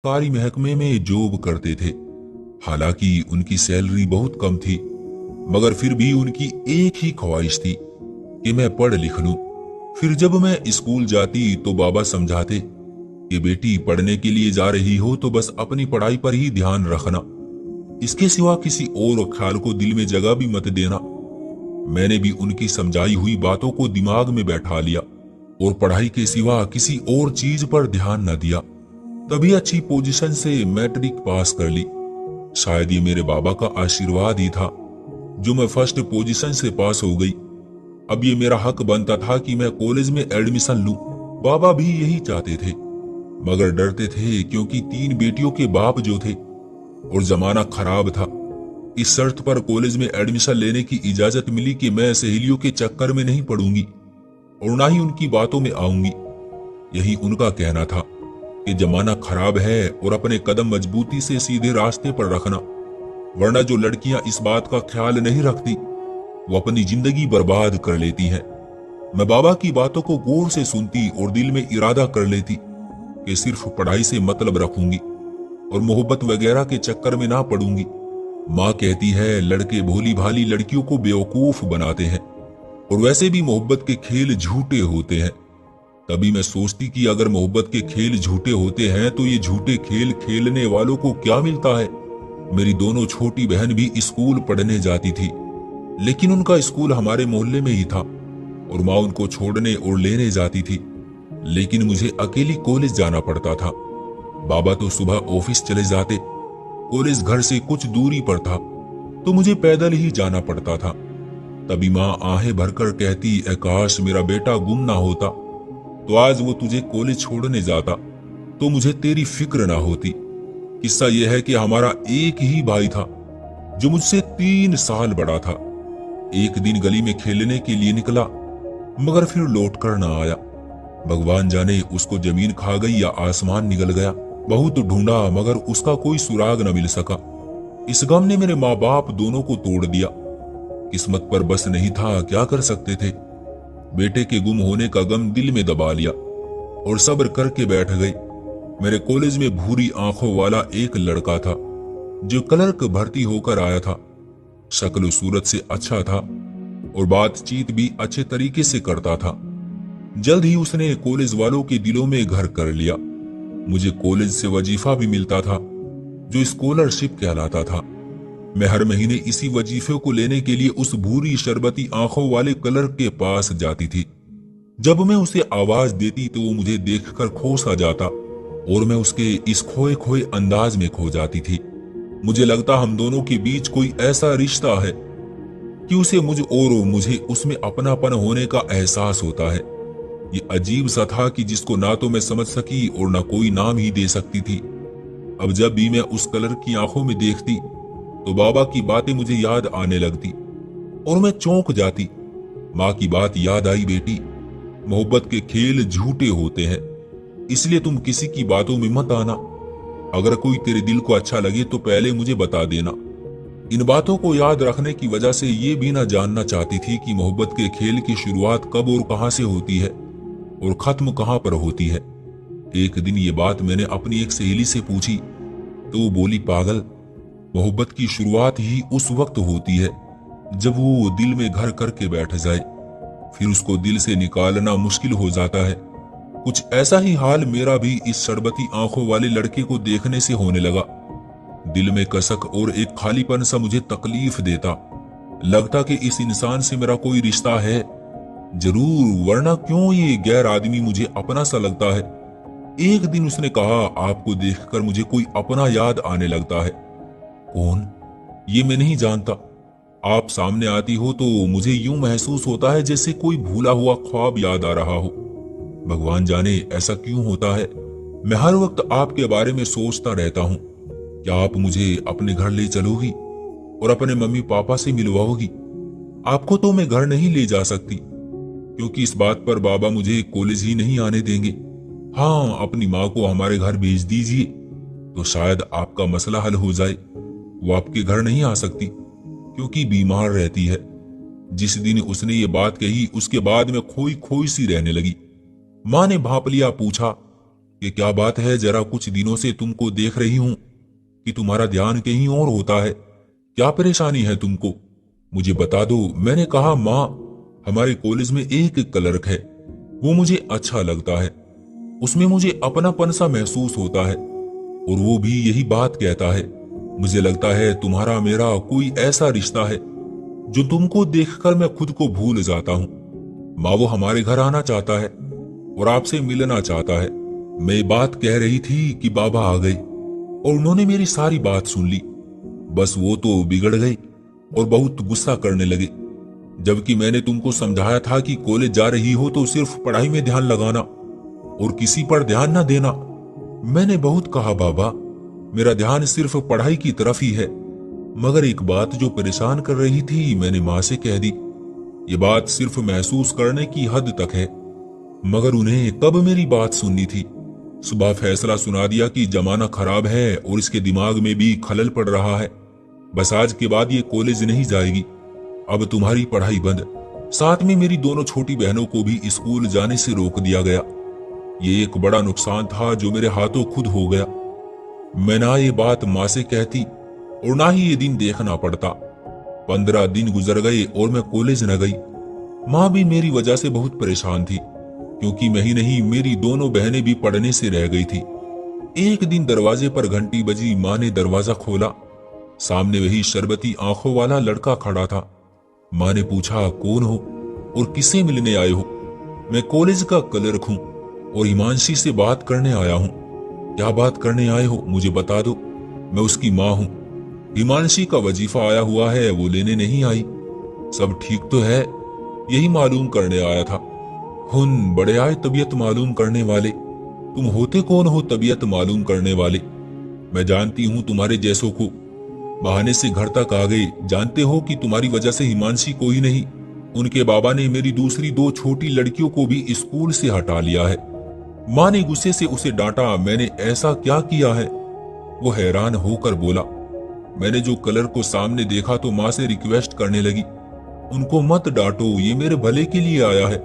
सरकारी महकमे में जॉब करते थे। हालांकि उनकी सैलरी बहुत कम थी, मगर फिर भी उनकी एक ही ख्वाहिश थी कि मैं पढ़ लिख लूं। फिर जब मैं स्कूल जाती तो बाबा समझाते कि बेटी, पढ़ने के लिए जा रही हो तो बस अपनी पढ़ाई पर ही ध्यान रखना, इसके सिवा किसी और ख्याल को दिल में जगह भी मत देना। मैंने भी उनकी समझाई हुई बातों को दिमाग में बैठा लिया और पढ़ाई के सिवा किसी और चीज पर ध्यान न दिया। तभी अच्छी पोजीशन से मैट्रिक पास कर ली। शायद ये मेरे बाबा का आशीर्वाद ही था जो मैं फर्स्ट पोजीशन से पास हो गई। अब ये मेरा हक बनता था कि मैं कॉलेज में एडमिशन लूं। बाबा भी यही चाहते थे, मगर डरते थे क्योंकि 3 बेटियों के बाप जो थे और जमाना खराब था। इस शर्त पर कॉलेज में एडमिशन लेने की इजाजत मिली कि मैं सहेलियों के चक्कर में नहीं पड़ूंगी और ना ही उनकी बातों में आऊंगी। यही उनका कहना था कि जमाना खराब है और अपने कदम मजबूती से सीधे रास्ते पर रखना, वरना जो लड़कियां इस बात का ख्याल नहीं रखती वो अपनी जिंदगी बर्बाद कर लेती हैं। मैं बाबा की बातों को गौर से सुनती और दिल में इरादा कर लेती कि सिर्फ पढ़ाई से मतलब रखूंगी और मोहब्बत वगैरह के चक्कर में ना पड़ूंगी। माँ कहती है लड़के भोली भाली लड़कियों को बेवकूफ बनाते हैं और वैसे भी मोहब्बत के खेल झूठे होते हैं। तभी मैं सोचती कि अगर मोहब्बत के खेल झूठे होते हैं तो ये झूठे खेल खेलने वालों को क्या मिलता है। मेरी दोनों छोटी बहन भी स्कूल पढ़ने जाती थी, लेकिन उनका स्कूल हमारे मोहल्ले में ही था और माँ उनको छोड़ने और लेने जाती थी, लेकिन मुझे अकेली कॉलेज जाना पड़ता था। बाबा तो सुबह ऑफिस चले जाते, कॉलेज घर से कुछ दूरी पर था तो मुझे पैदल ही जाना पड़ता था। तभी माँ आहें भरकर कहती, काश मेरा बेटा गुम ना होता, तो आज वो तुझे कॉलेज छोड़ने जाता तो मुझे तेरी फिक्र ना होती। किस्सा यह है कि हमारा एक ही भाई था जो मुझसे 3 साल बड़ा था। एक दिन गली में खेलने के लिए निकला, मगर फिर लौट कर ना आया। भगवान जाने उसको जमीन खा गई या आसमान निगल गया। बहुत ढूंढा मगर उसका कोई सुराग न मिल सका। इस गम ने मेरे माँ बाप दोनों को तोड़ दिया। किस्मत पर बस नहीं था, क्या कर सकते थे। बेटे के गुम होने का गम दिल में दबा लिया और सब्र करके बैठ गई। मेरे कॉलेज में भूरी आंखों वाला एक लड़का था जो क्लर्क भर्ती होकर आया था। शक्ल सूरत से अच्छा था और बातचीत भी अच्छे तरीके से करता था। जल्द ही उसने कॉलेज वालों के दिलों में घर कर लिया। मुझे कॉलेज से वजीफा भी मिलता था जो स्कॉलरशिप कहलाता था। मैं हर महीने इसी वजीफे को लेने के लिए उस भूरी शरबती आंखों वाले क्लर्क के पास जाती थी। जब मैं उसे आवाज देती तो वो मुझे देखकर खो सा जाता और मैं उसके इस खोए खोए अंदाज में खो जाती थी। मुझे लगता हम दोनों के बीच कोई ऐसा रिश्ता है कि उसे मुझ और मुझे उसमें अपनापन होने का एहसास होता है। ये अजीब सा था कि जिसको ना तो मैं समझ सकी और ना कोई नाम ही दे सकती थी। अब जब भी मैं उस क्लर्क की आंखों में देखती तो बाबा की बातें मुझे याद आने लगती और मैं चौंक जाती। माँ की बात याद आई, बेटी, मोहब्बत के खेल झूठे होते हैं, इसलिए तुम किसी की बातों में मत आना। अगर कोई तेरे दिल को अच्छा लगे तो पहले मुझे बता देना। इन बातों को याद रखने की वजह से ये भी ना जानना चाहती थी कि मोहब्बत के खेल की शुरुआत कब और कहां से होती है और खत्म कहां पर होती है। एक दिन ये बात मैंने अपनी एक सहेली से पूछी तो वो बोली, पागल, मोहब्बत की शुरुआत ही उस वक्त होती है जब वो दिल में घर करके बैठ जाए, फिर उसको दिल से निकालना मुश्किल हो जाता है। कुछ ऐसा ही हाल मेरा भी इस शरबती आंखों वाले लड़के को देखने से होने लगा। दिल में कसक और एक खालीपन सा मुझे तकलीफ देता। लगता कि इस इंसान से मेरा कोई रिश्ता है जरूर, वरना क्यों ये गैर आदमी मुझे अपना सा लगता है। एक दिन उसने कहा, आपको देखकर मुझे कोई अपना याद आने लगता है। कौन? ये मैं नहीं जानता। आप सामने आती हो तो मुझे यूं महसूस होता है जैसे कोई भूला हुआ ख्वाब याद आ रहा हो। भगवान जाने ऐसा क्यों होता है। मैं हर वक्त आपके बारे में सोचता रहता हूँ। क्या आप मुझे अपने घर ले चलोगी और अपने मम्मी पापा से मिलवाओगी? आपको तो मैं घर नहीं ले जा सकती क्योंकि इस बात पर बाबा मुझे कॉलेज ही नहीं आने देंगे। हाँ, अपनी माँ को हमारे घर भेज दीजिए तो शायद आपका मसला हल हो जाए। वो आपके घर नहीं आ सकती क्योंकि बीमार रहती है। जिस दिन उसने ये बात कही उसके बाद मैं खोई खोई सी रहने लगी। माँ ने भांप लिया, पूछा, कि क्या बात है, जरा कुछ दिनों से तुमको देख रही हूं कि तुम्हारा ध्यान कहीं और होता है। क्या परेशानी है तुमको? मुझे बता दो। मैंने कहा, माँ, हमारे कॉलेज में एक क्लर्क है, वो मुझे अच्छा लगता है, उसमें मुझे अपनापन सा महसूस होता है, और वो भी यही बात कहता है। मुझे लगता है तुम्हारा मेरा कोई ऐसा रिश्ता है जो तुमको देखकर मैं खुद को भूल जाता हूँ। माँ, वो हमारे घर आना चाहता है और आपसे मिलना चाहता है। मैं बात कह रही थी कि बाबा आ गए और उन्होंने मेरी सारी बात सुन ली। बस वो तो बिगड़ गए और बहुत गुस्सा करने लगे, जबकि मैंने तुमको समझाया था कि कॉलेज जा रही हो तो सिर्फ पढ़ाई में ध्यान लगाना और किसी पर ध्यान ना देना। मैंने बहुत कहा, बाबा, मेरा ध्यान सिर्फ पढ़ाई की तरफ ही है। मगर एक बात जो परेशान कर रही थी, मैंने माँ से कह दी। ये बात सिर्फ महसूस करने की हद तक है, मगर उन्हें कब मेरी बात सुननी थी। सुबह फैसला सुना दिया कि जमाना खराब है और इसके दिमाग में भी खलल पड़ रहा है। बस आज के बाद ये कॉलेज नहीं जाएगी, अब तुम्हारी पढ़ाई बंद। साथ में मेरी दोनों छोटी बहनों को भी स्कूल जाने से रोक दिया गया। ये एक बड़ा नुकसान था जो मेरे हाथों खुद हो गया। मैं ना ये बात माँ से कहती और ना ही ये दिन देखना पड़ता। 15 दिन गुजर गए और मैं कॉलेज न गई। माँ भी मेरी वजह से बहुत परेशान थी, क्योंकि मैं ही नहीं, मेरी दोनों बहनें भी पढ़ने से रह गई थी। एक दिन दरवाजे पर घंटी बजी। माँ ने दरवाजा खोला। सामने वही शरबती आंखों वाला लड़का खड़ा था। माँ ने पूछा, कौन हो और किससे मिलने आए हो? मैं कॉलेज का क्लर्क हूँ और हिमांशी से बात करने आया हूँ। क्या बात करने आए हो, मुझे बता दो। मैं उसकी माँ हूँ। हिमांशी का वजीफा आया हुआ है, वो लेने नहीं आई। सब ठीक तो है, यही मालूम करने आया था। हुन, बड़े आए तबीयत मालूम करने वाले। तुम होते कौन हो तबीयत मालूम करने वाले? मैं जानती हूँ तुम्हारे जैसों को। बहाने से घर तक आ गए। जानते हो कि तुम्हारी वजह से हिमांशी को ही नहीं, उनके बाबा ने मेरी दूसरी 2 छोटी लड़कियों को भी स्कूल से हटा लिया है। माँ ने गुस्से से उसे डांटा। मैंने ऐसा क्या किया है? वो हैरान होकर बोला। मैंने जो क्लर्क को सामने देखा तो माँ से रिक्वेस्ट करने लगी, उनको मत डांटो, ये मेरे भले के लिए आया है।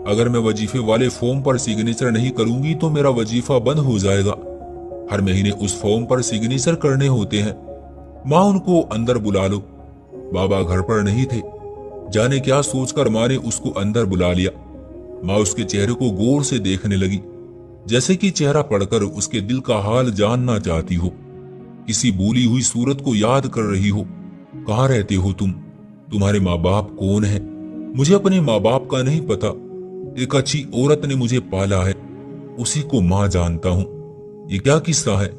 अगर मैं वजीफे वाले फॉर्म पर सिग्नेचर नहीं करूंगी तो मेरा वजीफा बंद हो जाएगा। हर महीने उस फॉर्म पर सिग्नेचर करने होते हैं। माँ, उनको अंदर बुला लो। बाबा घर पर नहीं थे। जाने क्या सोचकर माँ ने उसको अंदर बुला लिया। माँ उसके चेहरे को गौर से देखने लगी, जैसे कि चेहरा पढ़कर उसके दिल का हाल जानना चाहती हो। किसी भूली हुई सूरत को याद कर रही हो। कहाँ रहते हो तुम? तुम्हारे माँ बाप कौन है? मुझे अपने माँ बाप का नहीं पता। एक अच्छी औरत ने मुझे पाला है, उसी को माँ जानता हूँ। ये क्या किस्सा है?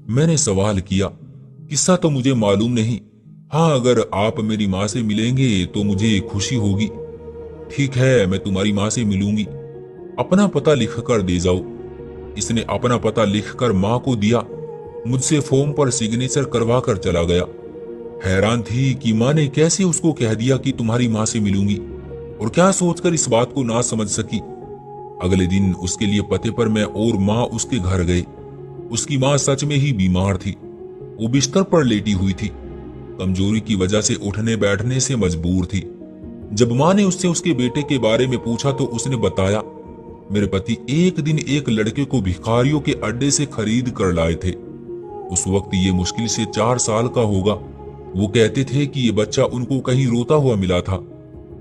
मैंने सवाल किया। किस्सा तो मुझे मालूम नहीं। हाँ, अगर आप मेरी माँ से मिलेंगे तो मुझे खुशी होगी। ठीक है, मैं तुम्हारी माँ से मिलूंगी। अपना पता लिख कर दे जाओ। इसने अपना पता लिखकर माँ को दिया। मुझसे फॉर्म पर सिग्नेचर करवा कर चला गया। हैरान थी कि माँ ने कैसे उसको कह दिया कि तुम्हारी माँ से मिलूंगी, और क्या सोचकर इस बात को ना समझ सकी। अगले दिन उसके लिए पते पर मैं और माँ उसके घर गए। उसकी माँ सच में ही बीमार थी। वो बिस्तर पर लेटी हुई थी। कमजोरी की वजह से उठने बैठने से मजबूर थी। जब माँ ने उससे उसके बेटे के बारे में पूछा तो उसने बताया, मेरे पति एक दिन एक लड़के को भिखारियों के अड्डे से खरीद कर लाए थे। उस वक्त ये मुश्किल से 4 साल का होगा। वो कहते थे कि ये बच्चा उनको कहीं रोता हुआ मिला था।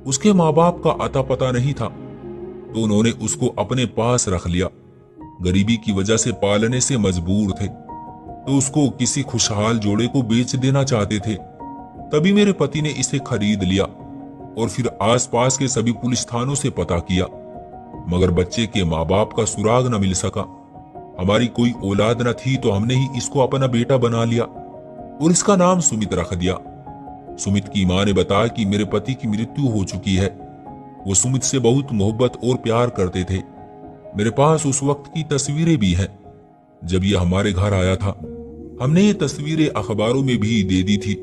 उसके माँ बाप का अता पता नहीं था, तो उन्होंने उसको अपने पास रख लिया। गरीबी की वजह से पालने से मजबूर थे, तो उसको किसी खुशहाल जोड़े को बेच देना चाहते थे। तभी मेरे पति ने इसे खरीद लिया और फिर आसपास के सभी पुलिस थानों से पता किया, मगर बच्चे के माँ बाप का सुराग न मिल सका। हमारी कोई औलाद न थी तो हमने ही इसको अपना बेटा बना लिया और इसका नाम सुमित रख दिया। सुमित की माँ ने बताया कि मेरे पति की मृत्यु हो चुकी है। वो सुमित से बहुत मोहब्बत और प्यार करते थे। मेरे पास उस वक्त की तस्वीरें भी हैं। जब यह हमारे घर आया था, हमने ये तस्वीरें अखबारों में भी दे दी थी,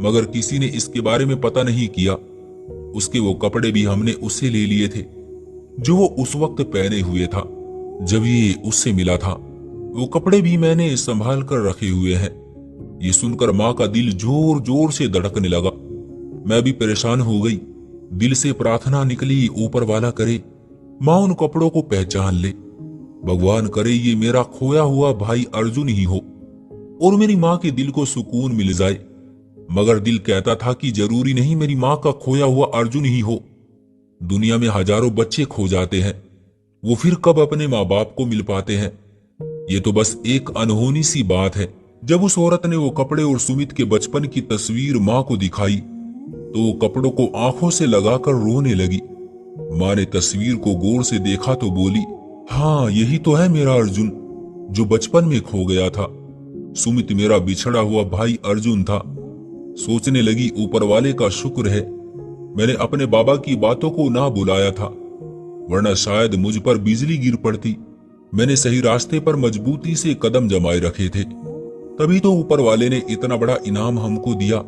मगर किसी ने इसके बारे में पता नहीं किया। उसके वो कपड़े भी हमने उससे ले लिए थे जो वो उस वक्त पहने हुए था जब ये उससे मिला था। वो कपड़े भी मैंने संभाल कर रखे हुए हैं। ये सुनकर माँ का दिल जोर जोर से धड़कने लगा। मैं भी परेशान हो गई। दिल से प्रार्थना निकली, ऊपर वाला करे माँ उन कपड़ों को पहचान ले। भगवान करे ये मेरा खोया हुआ भाई अर्जुन ही हो और मेरी माँ के दिल को सुकून मिल जाए। मगर दिल कहता था कि जरूरी नहीं मेरी माँ का खोया हुआ अर्जुन ही हो। दुनिया में हजारों बच्चे खो जाते हैं, वो फिर कब अपने माँ बाप को मिल पाते हैं। ये तो बस एक अनहोनी सी बात है। जब उस औरत ने वो कपड़े और सुमित के बचपन की तस्वीर माँ को दिखाई तो वो कपड़ों को आंखों से लगाकर रोने लगी। माँ ने तस्वीर को गौर से देखा तो बोली, हाँ यही तो है मेरा अर्जुन जो बचपन में खो गया था। सुमित मेरा बिछड़ा हुआ भाई अर्जुन था। सोचने लगी ऊपर वाले का शुक्र है मैंने अपने बाबा की बातों को ना बुलाया था, वरना शायद मुझ पर बिजली गिर पड़ती। मैंने सही रास्ते पर मजबूती से कदम जमाए रखे थे, तभी तो ऊपर वाले ने इतना बड़ा इनाम हमको दिया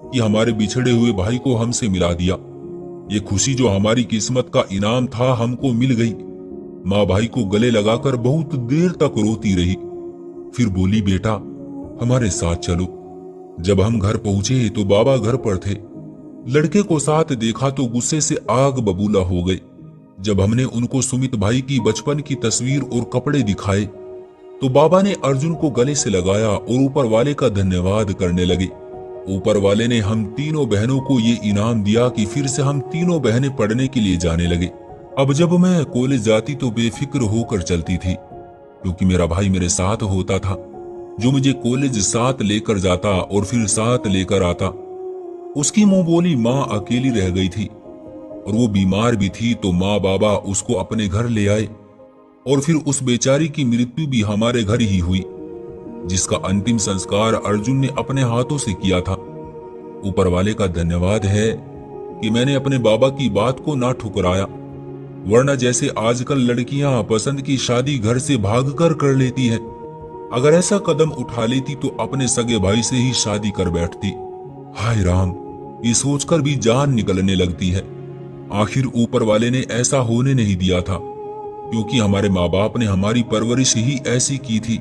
कि हमारे बिछड़े हुए भाई को हमसे मिला दिया। ये खुशी जो हमारी किस्मत का इनाम था हमको मिल गई। माँ भाई को गले लगाकर बहुत देर तक रोती रही, फिर बोली, बेटा हमारे साथ चलो। जब हम घर पहुंचे तो बाबा घर पर थे। लड़के को साथ देखा तो गुस्से से आग बबूला हो गए। जब हमने उनको सुमित भाई की बचपन की तस्वीर और कपड़े दिखाए तो बाबा ने अर्जुन को गले से लगाया और ऊपर वाले का धन्यवाद करने लगे। ऊपर वाले ने हम तीनों बहनों को ये इनाम दिया कि फिर से हम तीनों बहनें पढ़ने के लिए जाने लगे। अब जब मैं कॉलेज जाती तो बेफिक्र होकर चलती थी, क्योंकि मेरा भाई मेरे साथ होता था, जो मुझे कॉलेज साथ लेकर जाता और फिर साथ लेकर आता। उसकी मुंह बोली माँ अकेली रह गई थी और वो बीमार भी थी, तो माँ बाबा उसको अपने घर ले आए और फिर उस बेचारी की मृत्यु भी हमारे घर ही हुई, जिसका अंतिम संस्कार अर्जुन ने अपने हाथों से किया था। ऊपर वाले का धन्यवाद है कि मैंने अपने बाबा की बात को ना ठुकराया, वरना जैसे आजकल लड़कियां पसंद की शादी घर से भागकर कर लेती हैं, अगर ऐसा कदम उठा लेती तो अपने सगे भाई से ही शादी कर बैठती। हाय राम, ये सोचकर भी जान निकलने लगती है। आखिर ऊपर वाले ने ऐसा होने नहीं दिया था, क्योंकि हमारे माँ बाप ने हमारी परवरिश ही ऐसी की थी।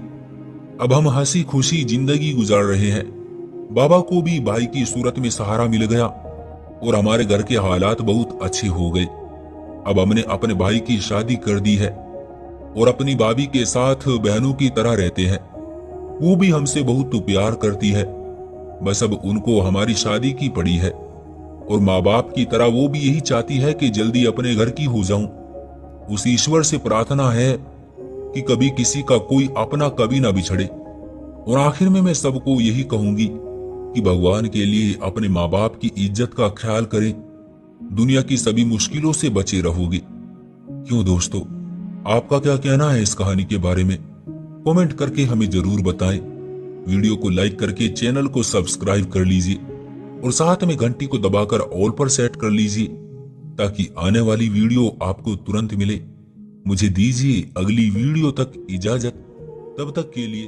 अब हम हंसी खुशी जिंदगी गुजार रहे हैं। बाबा को भी भाई की सूरत में सहारा मिल गया और हमारे घर के हालात बहुत अच्छे हो गए। अब हमने अपने भाई की शादी कर दी है और अपनी भाभी के साथ बहनों की तरह रहते हैं। वो भी हमसे बहुत प्यार करती है, बस अब उनको हमारी शादी की पड़ी है और माँ बाप की तरह वो भी यही चाहती है कि जल्दी अपने घर की हो जाऊं। उस ईश्वर से प्रार्थना है कि कभी किसी का कोई अपना कभी ना बिछड़े। और आखिर में मैं सबको यही कहूंगी कि भगवान के लिए अपने माँ बाप की इज्जत का ख्याल करें, दुनिया की सभी मुश्किलों से बचे रहोगे। क्यों दोस्तों, आपका क्या कहना है इस कहानी के बारे में? कमेंट करके हमें जरूर बताएं। वीडियो को लाइक करके चैनल को सब्सक्राइब कर लीजिए और साथ में घंटी को दबाकर ऑल पर सेट कर लीजिए, ताकि आने वाली वीडियो आपको तुरंत मिले। मुझे दीजिए अगली वीडियो तक इजाजत, तब तक के लिए